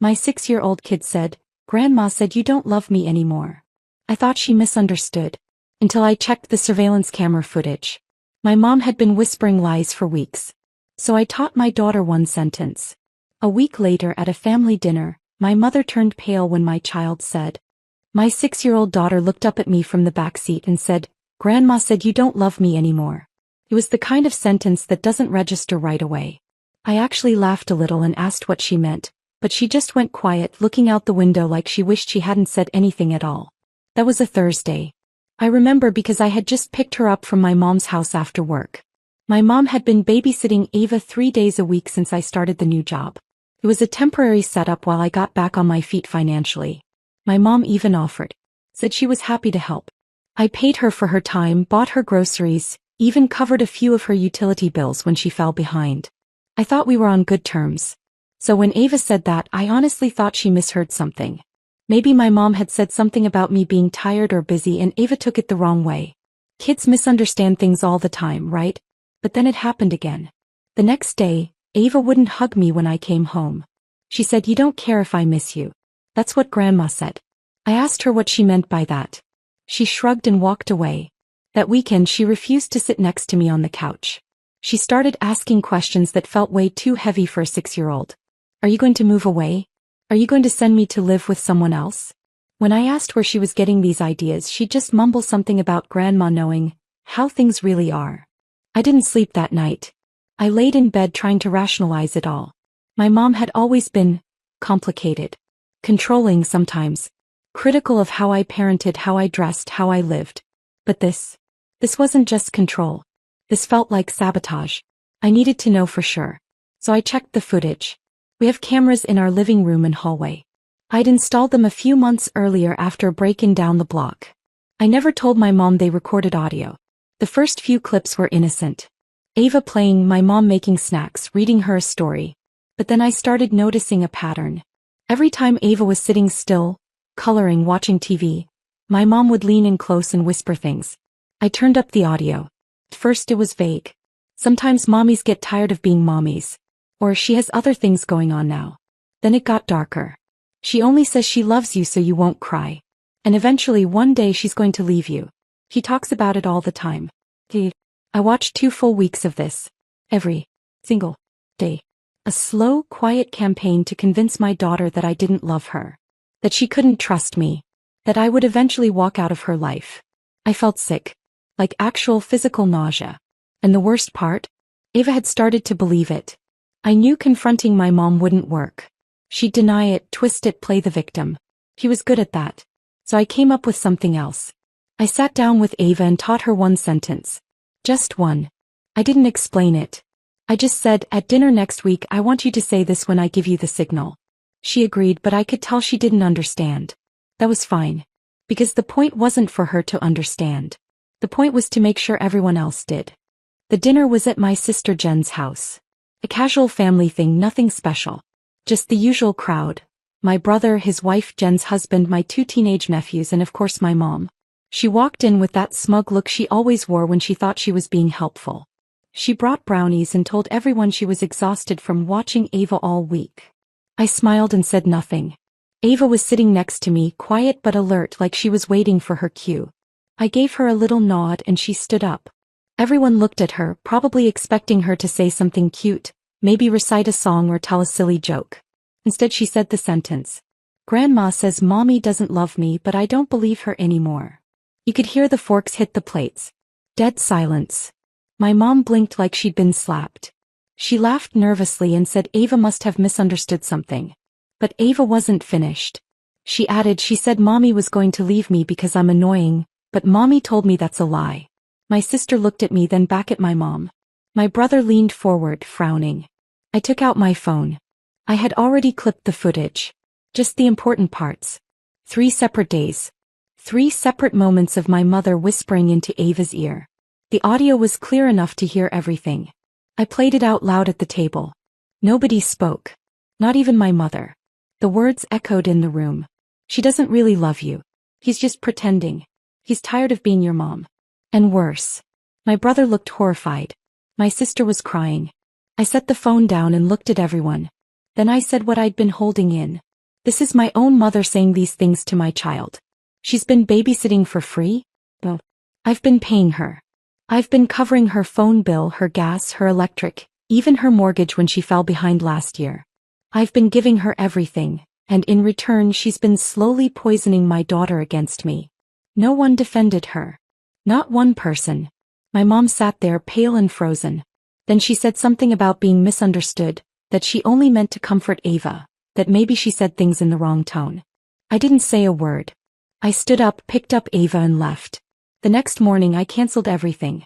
My 6-year-old kid said, "Grandma said you don't love me anymore." I thought she misunderstood. Until I checked the surveillance camera footage. My mom had been whispering lies for weeks. So I taught my daughter one sentence. A week later at a family dinner, my mother turned pale when my child said. My 6-year-old daughter looked up at me from the back seat and said, "Grandma said you don't love me anymore." It was the kind of sentence that doesn't register right away. I actually laughed a little and asked what she meant, but she just went quiet, looking out the window like she wished she hadn't said anything at all. That was a Thursday. I remember because I had just picked her up from my mom's house after work. My mom had been babysitting Ava 3 days a week since I started the new job. It was a temporary setup while I got back on my feet financially. My mom even offered. Said she was happy to help. I paid her for her time, bought her groceries, even covered a few of her utility bills when she fell behind. I thought we were on good terms. So when Ava said that, I honestly thought she misheard something. Maybe my mom had said something about me being tired or busy and Ava took it the wrong way. Kids misunderstand things all the time, right? But then it happened again. The next day, Ava wouldn't hug me when I came home. She said, "You don't care if I miss you." That's what Grandma said. I asked her what she meant by that. She shrugged and walked away. That weekend she refused to sit next to me on the couch. She started asking questions that felt way too heavy for a 6-year-old. Are you going to move away? Are you going to send me to live with someone else? When I asked where she was getting these ideas, she'd just mumble something about Grandma knowing how things really are. I didn't sleep that night. I laid in bed trying to rationalize it all. My mom had always been complicated, controlling sometimes, critical of how I parented, how I dressed, how I lived. But this wasn't just control. This felt like sabotage. I needed to know for sure. So I checked the footage. We have cameras in our living room and hallway. I'd installed them a few months earlier after a break-in down the block. I never told my mom they recorded audio. The first few clips were innocent. Ava playing, my mom making snacks, reading her a story. But then I started noticing a pattern. Every time Ava was sitting still, coloring, watching TV, my mom would lean in close and whisper things. I turned up the audio. At first it was vague. Sometimes mommies get tired of being mommies. Or she has other things going on now. Then it got darker. She only says she loves you so you won't cry. And eventually one day she's going to leave you. She talks about it all the time. I watched 2 full weeks of this. Every single day. A slow, quiet campaign to convince my daughter that I didn't love her. That she couldn't trust me. That I would eventually walk out of her life. I felt sick. Like actual physical nausea. And the worst part? Ava had started to believe it. I knew confronting my mom wouldn't work. She'd deny it, twist it, play the victim. She was good at that. So I came up with something else. I sat down with Ava and taught her one sentence. Just one. I didn't explain it. I just said, "At dinner next week I want you to say this when I give you the signal." She agreed, but I could tell she didn't understand. That was fine. Because the point wasn't for her to understand. The point was to make sure everyone else did. The dinner was at my sister Jen's house. A casual family thing, nothing special. Just the usual crowd. My brother, his wife, Jen's husband, my 2 teenage nephews, and of course my mom. She walked in with that smug look she always wore when she thought she was being helpful. She brought brownies and told everyone she was exhausted from watching Ava all week. I smiled and said nothing. Ava was sitting next to me, quiet but alert, like she was waiting for her cue. I gave her a little nod and she stood up. Everyone looked at her, probably expecting her to say something cute, maybe recite a song or tell a silly joke. Instead she said the sentence. "Grandma says Mommy doesn't love me, but I don't believe her anymore." You could hear the forks hit the plates. Dead silence. My mom blinked like she'd been slapped. She laughed nervously and said Ava must have misunderstood something. But Ava wasn't finished. She added, "She said Mommy was going to leave me because I'm annoying, but Mommy told me that's a lie." My sister looked at me, then back at my mom. My brother leaned forward, frowning. I took out my phone. I had already clipped the footage. Just the important parts. 3 separate days. 3 separate moments of my mother whispering into Ava's ear. The audio was clear enough to hear everything. I played it out loud at the table. Nobody spoke. Not even my mother. The words echoed in the room. "She doesn't really love you. He's just pretending. He's tired of being your mom." And worse. My brother looked horrified. My sister was crying. I set the phone down and looked at everyone. Then I said what I'd been holding in. This is my own mother saying these things to my child. She's been babysitting for free? Well, I've been paying her. I've been covering her phone bill, her gas, her electric, even her mortgage when she fell behind last year. I've been giving her everything, and in return she's been slowly poisoning my daughter against me. No one defended her. Not one person. My mom sat there pale and frozen. Then she said something about being misunderstood, that she only meant to comfort Ava, that maybe she said things in the wrong tone. I didn't say a word. I stood up, picked up Ava and left. The next morning I canceled everything.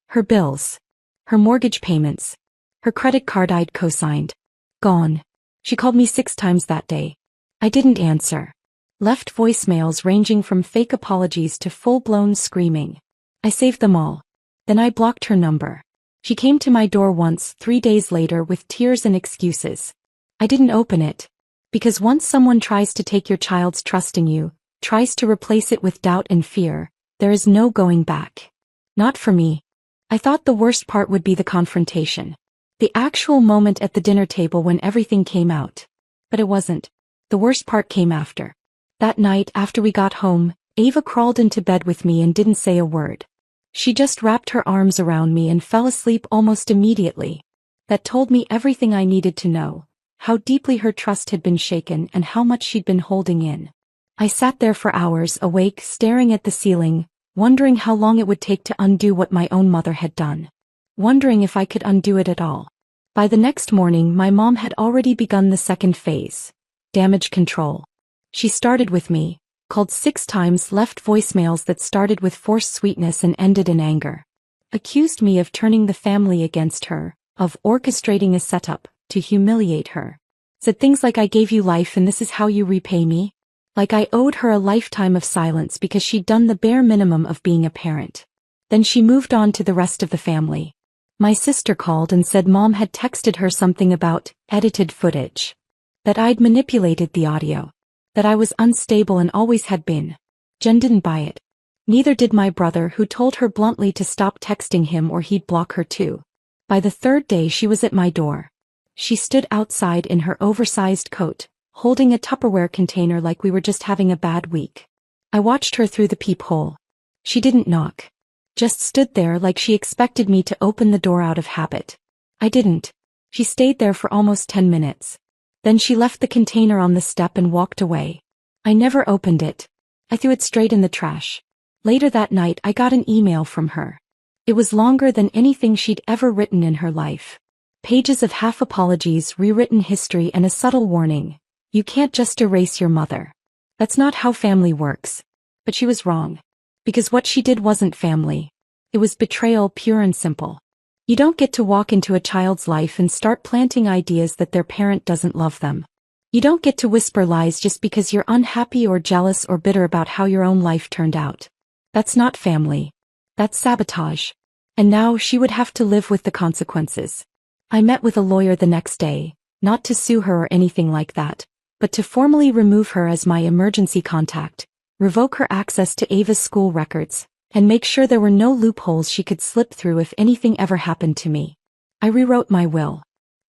Her bills. Her mortgage payments. Her credit card I'd co-signed. Gone. She called me 6 times that day. I didn't answer. Left voicemails ranging from fake apologies to full-blown screaming. I saved them all. Then I blocked her number. She came to my door once, 3 days later, with tears and excuses. I didn't open it. Because once someone tries to take your child's trust in you, tries to replace it with doubt and fear, there is no going back. Not for me. I thought the worst part would be the confrontation. The actual moment at the dinner table when everything came out. But it wasn't. The worst part came after. That night, after we got home, Ava crawled into bed with me and didn't say a word. She just wrapped her arms around me and fell asleep almost immediately. That told me everything I needed to know, how deeply her trust had been shaken and how much she'd been holding in. I sat there for hours, awake, staring at the ceiling, wondering how long it would take to undo what my own mother had done. Wondering if I could undo it at all. By the next morning, my mom had already begun the second phase. Damage control. She started with me, called 6 times, left voicemails that started with forced sweetness and ended in anger. Accused me of turning the family against her, of orchestrating a setup to humiliate her. Said things like, I gave you life and this is how you repay me. Like I owed her a lifetime of silence because she'd done the bare minimum of being a parent. Then she moved on to the rest of the family. My sister called and said Mom had texted her something about edited footage. That I'd manipulated the audio. That I was unstable and always had been. Jen didn't buy it. Neither did my brother, who told her bluntly to stop texting him or he'd block her too. By the 3rd day she was at my door. She stood outside in her oversized coat, holding a Tupperware container like we were just having a bad week. I watched her through the peephole. She didn't knock. Just stood there like she expected me to open the door out of habit. I didn't. She stayed there for almost 10 minutes. Then she left the container on the step and walked away. I never opened it. I threw it straight in the trash. Later that night I got an email from her. It was longer than anything she'd ever written in her life. Pages of half apologies, rewritten history, and a subtle warning. You can't just erase your mother. That's not how family works. But she was wrong. Because what she did wasn't family. It was betrayal, pure and simple. You don't get to walk into a child's life and start planting ideas that their parent doesn't love them. You don't get to whisper lies just because you're unhappy or jealous or bitter about how your own life turned out. That's not family. That's sabotage. And now she would have to live with the consequences. I met with a lawyer the next day, not to sue her or anything like that, but to formally remove her as my emergency contact, revoke her access to Ava's school records, and make sure there were no loopholes she could slip through if anything ever happened to me. I rewrote my will.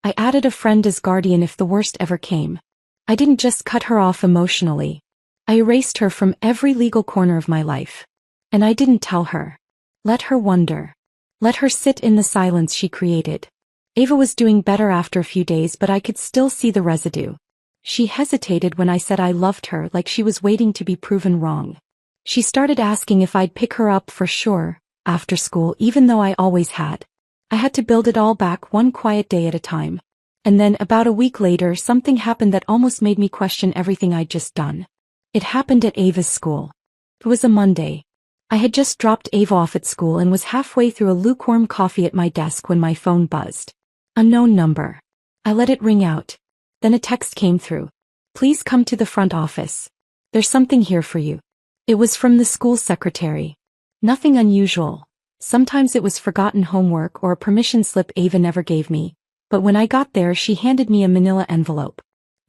I added a friend as guardian if the worst ever came. I didn't just cut her off emotionally. I erased her from every legal corner of my life. And I didn't tell her. Let her wonder. Let her sit in the silence she created. Ava was doing better after a few days, but I could still see the residue. She hesitated when I said I loved her, like she was waiting to be proven wrong. She started asking if I'd pick her up for sure, after school, even though I always had. I had to build it all back one quiet day at a time. And then, about a week later, something happened that almost made me question everything I'd just done. It happened at Ava's school. It was a Monday. I had just dropped Ava off at school and was halfway through a lukewarm coffee at my desk when my phone buzzed. Unknown number. I let it ring out. Then a text came through. Please come to the front office. There's something here for you. It was from the school secretary. Nothing unusual. Sometimes it was forgotten homework or a permission slip Ava never gave me, but when I got there she handed me a manila envelope.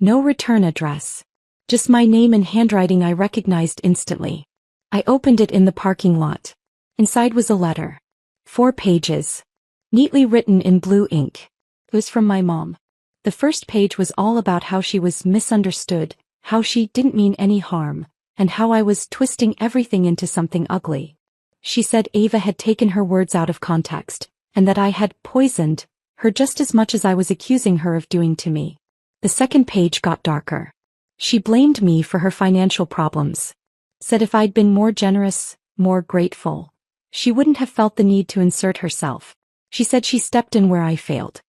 No return address. Just my name and handwriting I recognized instantly. I opened it in the parking lot. Inside was a letter. 4 pages. Neatly written in blue ink. It was from my mom. The first page was all about how she was misunderstood, how she didn't mean any harm, and how I was twisting everything into something ugly. She said Ava had taken her words out of context, and that I had poisoned her just as much as I was accusing her of doing to me. The second page got darker. She blamed me for her financial problems. Said if I'd been more generous, more grateful, she wouldn't have felt the need to insert herself. She said she stepped in where I failed.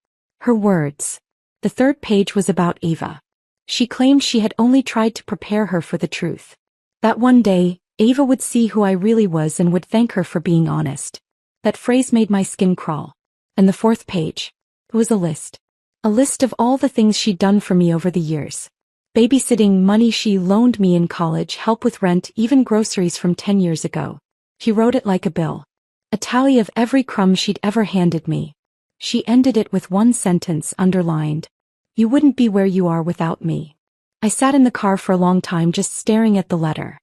Her words. The third page was about Ava. She claimed she had only tried to prepare her for the truth. That one day, Ava would see who I really was and would thank her for being honest. That phrase made my skin crawl. And the fourth page. It was a list. A list of all the things she'd done for me over the years. Babysitting, money she loaned me in college, help with rent, even groceries from 10 years ago. She wrote it like a bill. A tally of every crumb she'd ever handed me. She ended it with one sentence underlined. You wouldn't be where you are without me. I sat in the car for a long time just staring at the letter.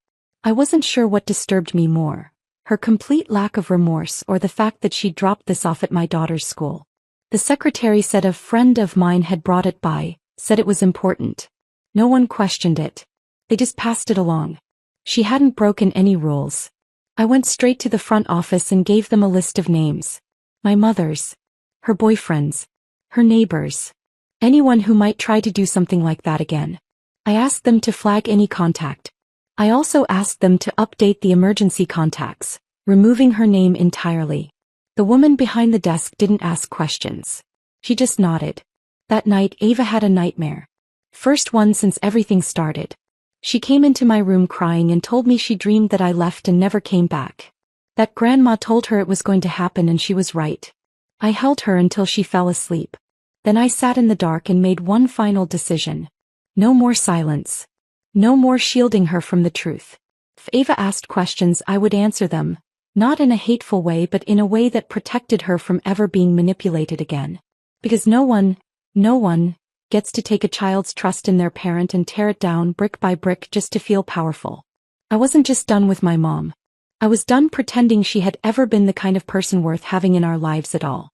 I wasn't sure what disturbed me more, her complete lack of remorse or the fact that she'd dropped this off at my daughter's school. The secretary said a friend of mine had brought it by, said it was important. No one questioned it. They just passed it along. She hadn't broken any rules. I went straight to the front office and gave them a list of names. My mother's, her boyfriend's, her neighbor's. Anyone who might try to do something like that again. I asked them to flag any contact. I also asked them to update the emergency contacts, removing her name entirely. The woman behind the desk didn't ask questions. She just nodded. That night Ava had a nightmare. First one since everything started. She came into my room crying and told me she dreamed that I left and never came back. That grandma told her it was going to happen and she was right. I held her until she fell asleep. Then I sat in the dark and made one final decision. No more silence. No more shielding her from the truth. If Ava asked questions, I would answer them. Not in a hateful way but in a way that protected her from ever being manipulated again. Because no one gets to take a child's trust in their parent and tear it down brick by brick just to feel powerful. I wasn't just done with my mom. I was done pretending she had ever been the kind of person worth having in our lives at all.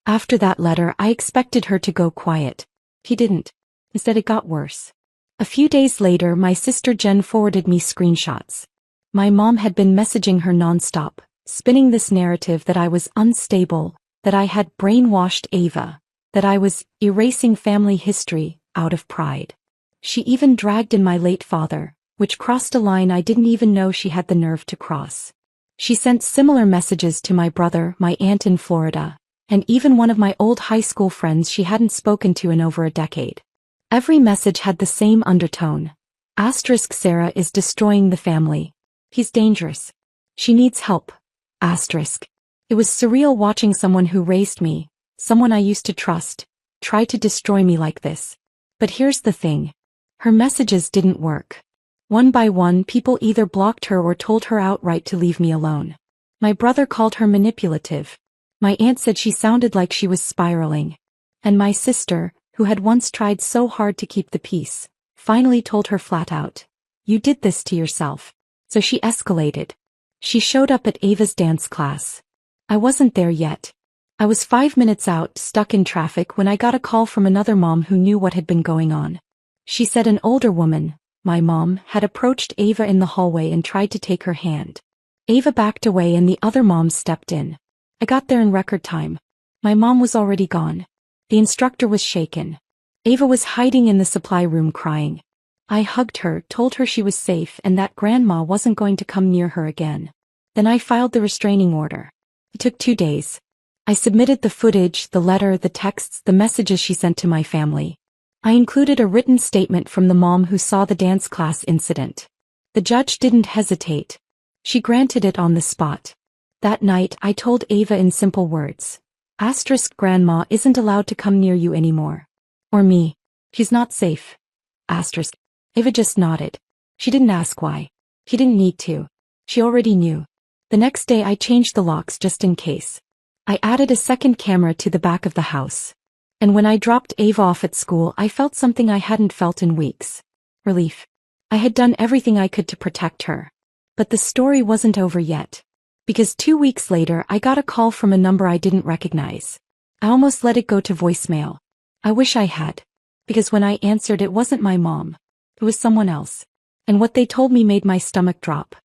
After that letter, I expected her to go quiet. He didn't. Instead, it got worse. A few days later, my sister Jen forwarded me screenshots. My mom had been messaging her nonstop, spinning this narrative that I was unstable, that I had brainwashed Ava, that I was erasing family history out of pride. She even dragged in my late father, which crossed a line I didn't even know she had the nerve to cross. She sent similar messages to my brother, my aunt in Florida, and even one of my old high school friends she hadn't spoken to in over a decade. Every message had the same undertone. Asterisk Sarah is destroying the family. He's dangerous. She needs help. Asterisk. It was surreal watching someone who raised me, someone I used to trust, try to destroy me like this. But here's the thing. Her messages didn't work. One by one, people either blocked her or told her outright to leave me alone. My brother called her manipulative. My aunt said she sounded like she was spiraling. And my sister, who had once tried so hard to keep the peace, finally told her flat out, "You did this to yourself." So she escalated. She showed up at Ava's dance class. I wasn't there yet. I was 5 minutes out, stuck in traffic, when I got a call from another mom who knew what had been going on. She said an older woman, my mom, had approached Ava in the hallway and tried to take her hand. Ava backed away and the other mom stepped in. I got there in record time. My mom was already gone. The instructor was shaken. Ava was hiding in the supply room crying. I hugged her, told her she was safe and that grandma wasn't going to come near her again. Then I filed the restraining order. It took 2 days. I submitted the footage, the letter, the texts, the messages she sent to my family. I included a written statement from the mom who saw the dance class incident. The judge didn't hesitate. She granted it on the spot. That night, I told Ava in simple words. Asterisk grandma isn't allowed to come near you anymore. Or me. She's not safe. Asterisk. Ava just nodded. She didn't ask why. She didn't need to. She already knew. The next day I changed the locks just in case. I added a second camera to the back of the house. And when I dropped Ava off at school, I felt something I hadn't felt in weeks. Relief. I had done everything I could to protect her. But the story wasn't over yet. Because 2 weeks later I got a call from a number I didn't recognize. I almost let it go to voicemail. I wish I had. Because when I answered, it wasn't my mom. It was someone else. And what they told me made my stomach drop.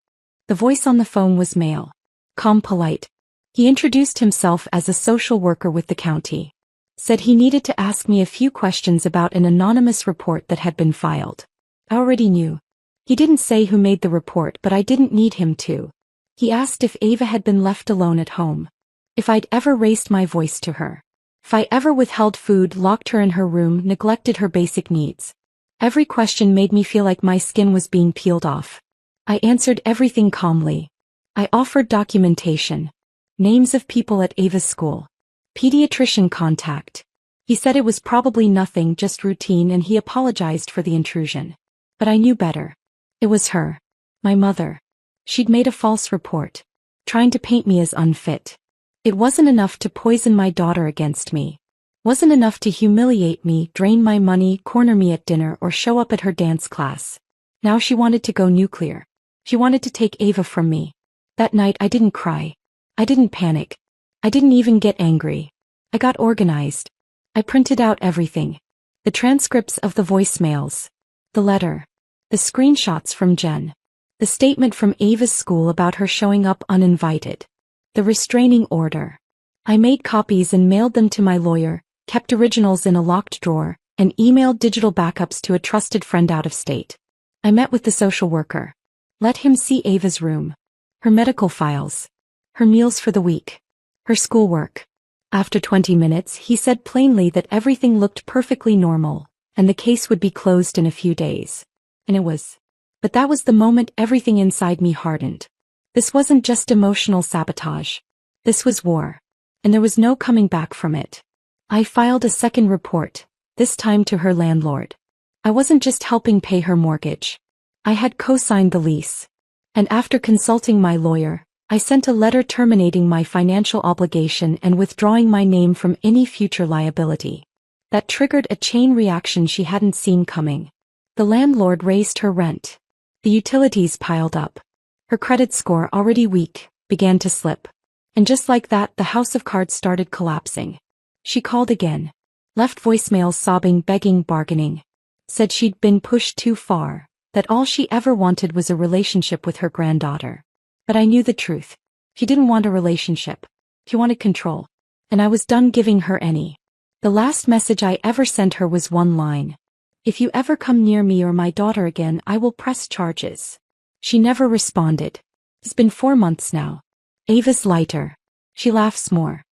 The voice on the phone was male. Calm, polite. He introduced himself as a social worker with the county. Said he needed to ask me a few questions about an anonymous report that had been filed. I already knew. He didn't say who made the report, but I didn't need him to. He asked if Ava had been left alone at home. If I'd ever raised my voice to her. If I ever withheld food, locked her in her room, neglected her basic needs. Every question made me feel like my skin was being peeled off. I answered everything calmly. I offered documentation. Names of people at Ava's school. Pediatrician contact. He said it was probably nothing, just routine, and he apologized for the intrusion. But I knew better. It was her. My mother. She'd made a false report. Trying to paint me as unfit. It wasn't enough to poison my daughter against me. Wasn't enough to humiliate me, drain my money, corner me at dinner, or show up at her dance class. Now she wanted to go nuclear. She wanted to take Ava from me. That night I didn't cry. I didn't panic. I didn't even get angry. I got organized. I printed out everything. The transcripts of the voicemails. The letter. The screenshots from Jen. The statement from Ava's school about her showing up uninvited. The restraining order. I made copies and mailed them to my lawyer, kept originals in a locked drawer, and emailed digital backups to a trusted friend out of state. I met with the social worker. Let him see Ava's room. Her medical files. Her meals for the week. Her schoolwork. After 20 minutes, he said plainly that everything looked perfectly normal, and the case would be closed in a few days. And it was. But that was the moment everything inside me hardened. This wasn't just emotional sabotage. This was war. And there was no coming back from it. I filed a second report, this time to her landlord. I wasn't just helping pay her mortgage. I had co-signed the lease. And after consulting my lawyer, I sent a letter terminating my financial obligation and withdrawing my name from any future liability. That triggered a chain reaction she hadn't seen coming. The landlord raised her rent. The utilities piled up. Her credit score, already weak, began to slip. And just like that, the house of cards started collapsing. She called again. Left voicemails sobbing, begging, bargaining. Said she'd been pushed too far, that all she ever wanted was a relationship with her granddaughter. But I knew the truth. She didn't want a relationship. She wanted control. And I was done giving her any. The last message I ever sent her was one line. If you ever come near me or my daughter again, I will press charges. She never responded. It's been 4 months now. Ava's lighter. She laughs more.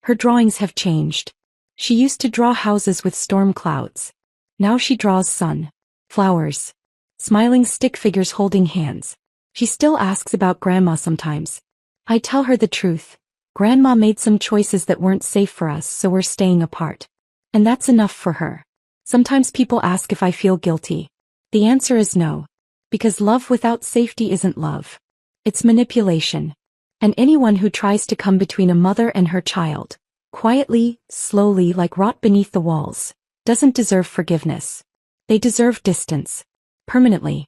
Her drawings have changed. She used to draw houses with storm clouds. Now she draws sun, flowers, smiling stick figures holding hands. She still asks about Grandma sometimes. I tell her the truth. Grandma made some choices that weren't safe for us, so we're staying apart. And that's enough for her. Sometimes people ask if I feel guilty. The answer is no. Because love without safety isn't love. It's manipulation. And anyone who tries to come between a mother and her child, quietly, slowly, like rot beneath the walls, doesn't deserve forgiveness. They deserve distance. Permanently.